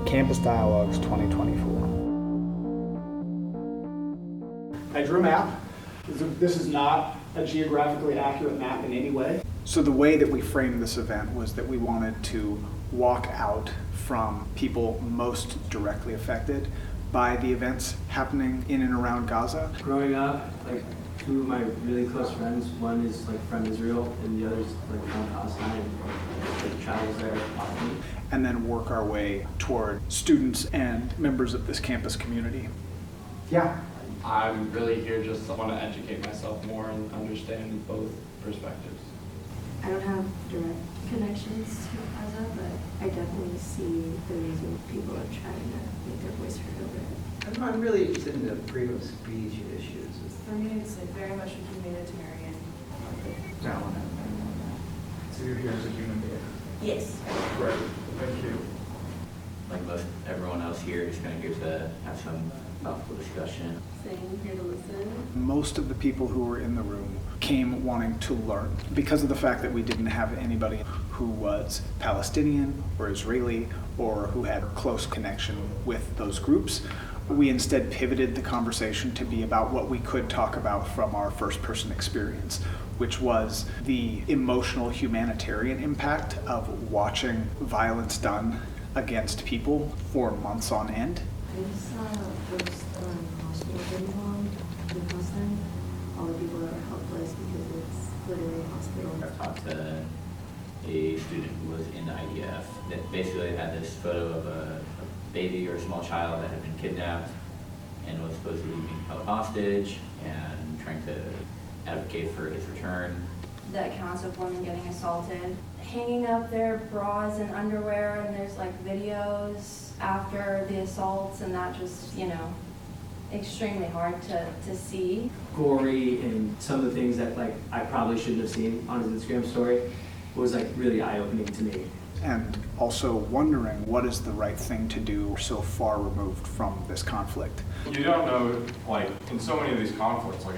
Campus Dialogues 2024. I drew a map. This is not a geographically accurate map in any way. So the way that we framed this event was that we wanted to walk out from people most directly affected by the events happening in and around Gaza. Growing up, like two of my really close friends, one is like from Israel and the other is like from Palestine, and like travels there often. And then work our way toward students and members of this campus community. Yeah. I'm really here just to want to educate myself more and understand both perspectives. I don't have direct connections to Gaza, but I definitely see the reason people are trying to make their voice heard over it. I'm really interested in the freedom of speech issues. For me, it's like very much a humanitarian. So you're here as a human being. Yes. Great. Thank you. Like most everyone else here, just kind of here to have some thoughtful discussion. Saying here to listen. Most of the people who were in the room came wanting to learn because of the fact that we didn't have anybody who was Palestinian or Israeli or who had close connection with those groups. We instead pivoted the conversation to be about what we could talk about from our first-person experience, which was the emotional humanitarian impact of watching violence done against people for months on end. I saw first hospital getting bombed in Palestine. All the people that are helpless because it's literally a hospital. I've talked to a student who was in the IDF that basically had this photo of a baby or a small child that had been kidnapped and was supposedly being held hostage and trying to advocate for his return. The accounts of women getting assaulted, hanging up their bras and underwear, and there's like videos after the assaults, and that just, extremely hard to see. Gory and some of the things that like I probably shouldn't have seen on his Instagram story was like really eye-opening to me. And also wondering what is the right thing to do so far removed from this conflict. You don't know, like, in so many of these conflicts, like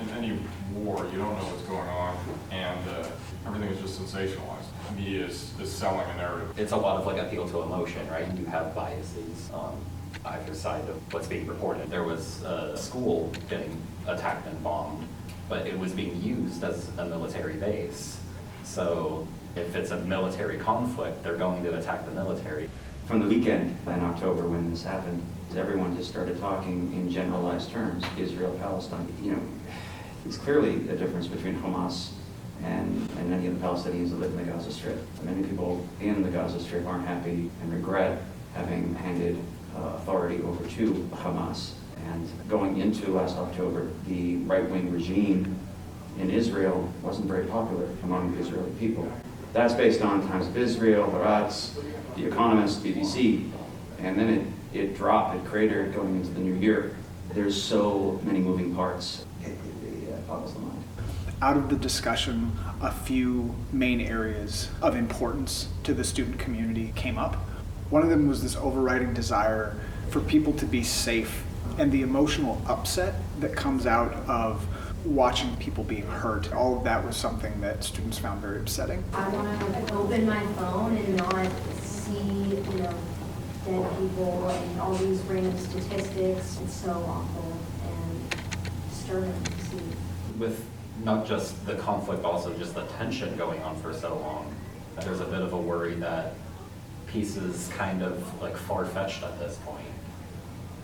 in any war, you don't know what's going on, and everything is just sensationalized. The media is selling a narrative. It's a lot of like appeal to emotion, right? You have biases on either side of what's being reported. There was a school getting attacked and bombed, but it was being used as a military base. So if it's a military conflict, they're going to attack the military. From the weekend in October when this happened, everyone just started talking in generalized terms, Israel, Palestine. It's clearly a difference between Hamas and many of the Palestinians that live in the Gaza Strip. Many people in the Gaza Strip aren't happy and regret having handed authority over to Hamas. And going into last October, the right-wing regime in Israel wasn't very popular among the Israeli people. That's based on Times of Israel, Haaretz, The Economist, BBC, and then it dropped, it cratered going into the new year. There's so many moving parts, it boggles the mind. Out of the discussion, a few main areas of importance to the student community came up. One of them was this overriding desire for people to be safe and the emotional upset that comes out of watching people being hurt. All of that was something that students found very upsetting. I want to open my phone and not see, dead people and all these random statistics. It's so awful and disturbing to see. With not just the conflict, also just the tension going on for so long, there's a bit of a worry that peace is kind of like far-fetched at this point,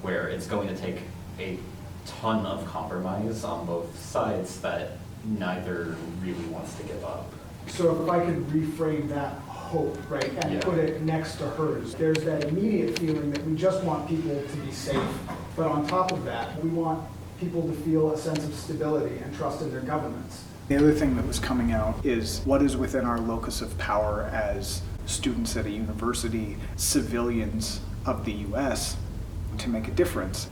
where it's going to take a ton of compromise on both sides that neither really wants to give up. So if I could reframe that hope, right, and put it next to hers, there's that immediate feeling that we just want people to be safe, but on top of that, we want people to feel a sense of stability and trust in their governments. The other thing that was coming out is what is within our locus of power as students at a university, civilians of the US, to make a difference.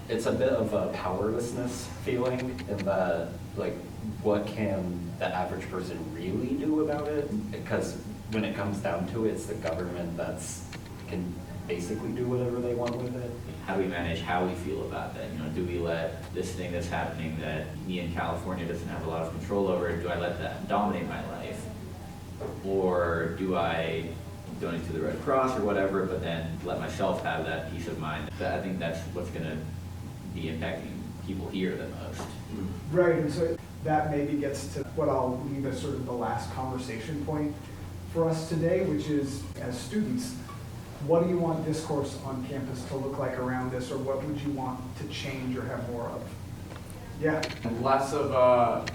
It's a bit of a powerlessness feeling in that, like, what can the average person really do about it? Because when it comes down to it, it's the government that's can basically do whatever they want with it. How do we manage how we feel about that? Do we let this thing that's happening that me in California doesn't have a lot of control over, do I let that dominate my life? Or do I donate to the Red Cross or whatever, but then let myself have that peace of mind. I think that's what's going to be impacting people here the most. Right, and so that maybe gets to what I'll leave as sort of the last conversation point for us today, which is, as students, what do you want discourse on campus to look like around this, or what would you want to change or have more of? Yeah. Less of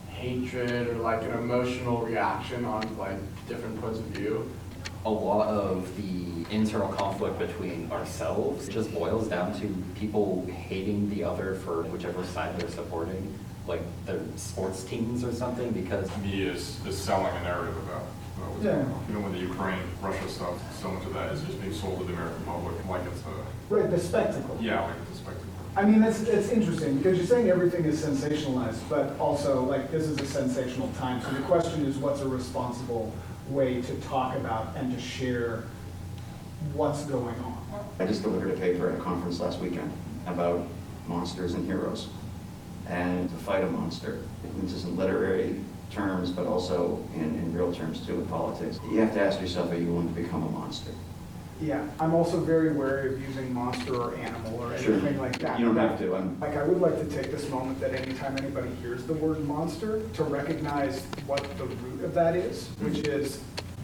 hatred or like an emotional reaction on like different points of view. A lot of the internal conflict between ourselves just boils down to people hating the other for whichever side they're supporting, like their sports teams or something, because Media is selling a narrative about what's Yeah. going on. Even with the Ukraine-Russia stuff, so much of that is just being sold to the American public like it's a, Right, the spectacle. yeah, like it's a spectacle. I mean, it's interesting, because you're saying everything is sensationalized, but also, like, this is a sensational time. So the question is, what's a responsible way to talk about and to share what's going on? I just delivered a paper at a conference last weekend about monsters and heroes, and to fight a monster. This is in literary terms, but also in real terms too, with politics. You have to ask yourself, are you willing to become a monster? Yeah, I'm also very wary of using monster or animal or Sure. anything like that. You don't have to. Like, I would like to take this moment that anytime anybody hears the word monster, to recognize what the root of that is, which is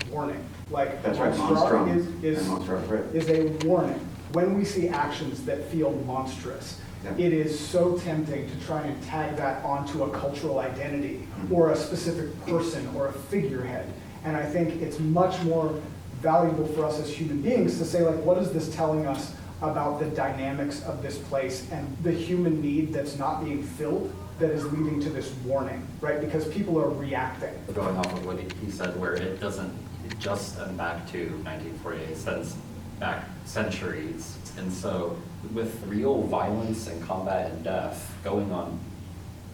warning. Like, That's right, monstrum monstrum. is And monster, right. is a warning. When we see actions that feel monstrous, Yeah. it is so tempting to try and tag that onto a cultural identity or a specific person or a figurehead. And I think it's much more valuable for us as human beings to say, like, what is this telling us about the dynamics of this place and the human need that's not being filled that is leading to this warning, right? Because people are reacting. going off of what he said, where it doesn't just end back to 1948, it stems back centuries. And so with real violence and combat and death going on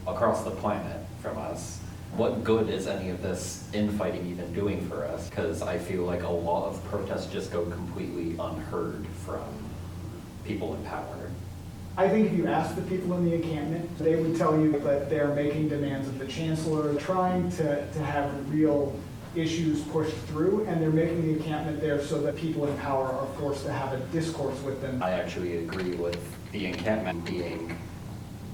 across the planet from us, what good is any of this infighting even doing for us? Because I feel like a lot of protests just go completely unheard from people in power. I think if you ask the people in the encampment, they would tell you that they're making demands of the chancellor, trying to have real issues pushed through, and they're making the encampment there so that people in power are forced to have a discourse with them. I actually agree with the encampment being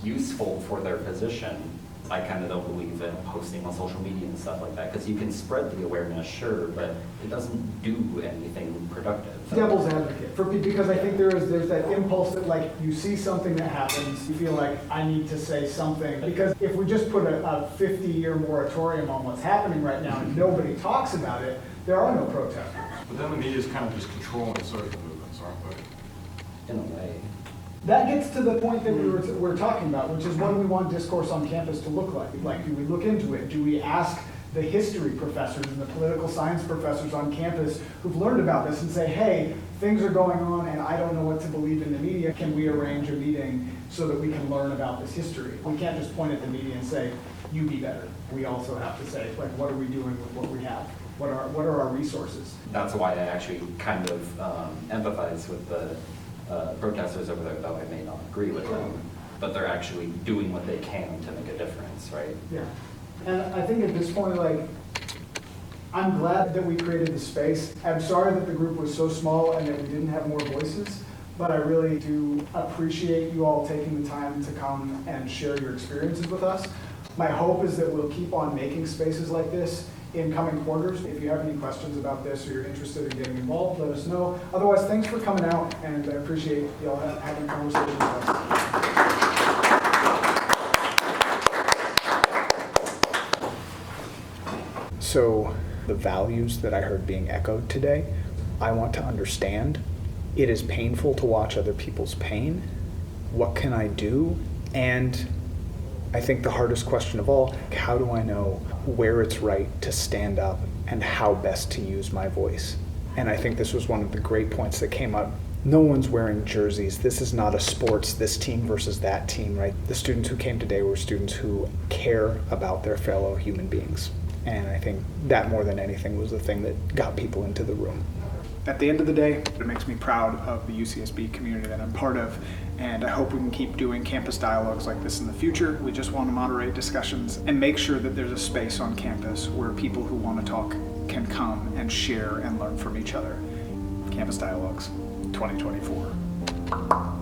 useful for their position. I kind of don't believe in posting on social media and stuff like that, because you can spread the awareness, sure, but it doesn't do anything productive. Devil's advocate, because I think there's that impulse that, like, you see something that happens, you feel like, I need to say something. Because if we just put a 50-year moratorium on what's happening right now and nobody talks about it, there are no protesters. But then the media is kind of just controlling social movements, aren't they? In a way. That gets to the point that we're talking about, which is, what do we want discourse on campus to look like? Like, do we look into it? Do we ask the history professors and the political science professors on campus who've learned about this and say, hey, things are going on and I don't know what to believe in the media. Can we arrange a meeting so that we can learn about this history? We can't just point at the media and say, you be better. We also have to say, like, what are we doing with what we have? What are our resources? That's why I actually kind of empathize with the protesters over there, though I may not agree with them. But they're actually doing what they can to make a difference, right? Yeah. And I think at this point, like, I'm glad that we created the space. I'm sorry that the group was so small and that we didn't have more voices, but I really do appreciate you all taking the time to come and share your experiences with us. My hope is that we'll keep on making spaces like this in coming quarters. If you have any questions about this or you're interested in getting involved, let us know. Otherwise, thanks for coming out, and I appreciate you all having a conversation with us. So the values that I heard being echoed today, I want to understand. It is painful to watch other people's pain. What can I do? And I think the hardest question of all, how do I know where it's right to stand up and how best to use my voice? And I think this was one of the great points that came up. No one's wearing jerseys. This is not a sports, this team versus that team, right? The students who came today were students who care about their fellow human beings. And I think that more than anything was the thing that got people into the room. At the end of the day, it makes me proud of the UCSB community that I'm part of, and I hope we can keep doing campus dialogues like this in the future. We just want to moderate discussions and make sure that there's a space on campus where people who want to talk can come and share and learn from each other. Campus Dialogues 2024.